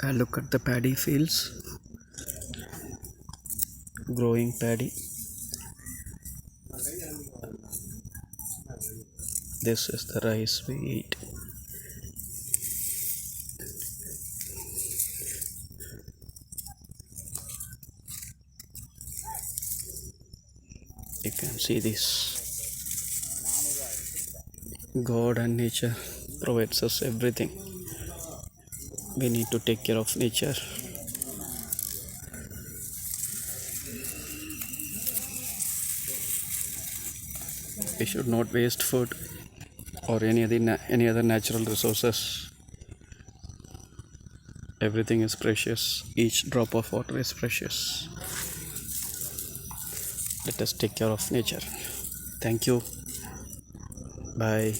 Look at the paddy fields, growing paddy. This is the rice we eat. You can see this. God and nature provides us everything. We need to take care of nature. We should not waste food or any other natural resources. Everything is precious. Each drop of water is precious. Let us take care of nature. Thank you. Bye.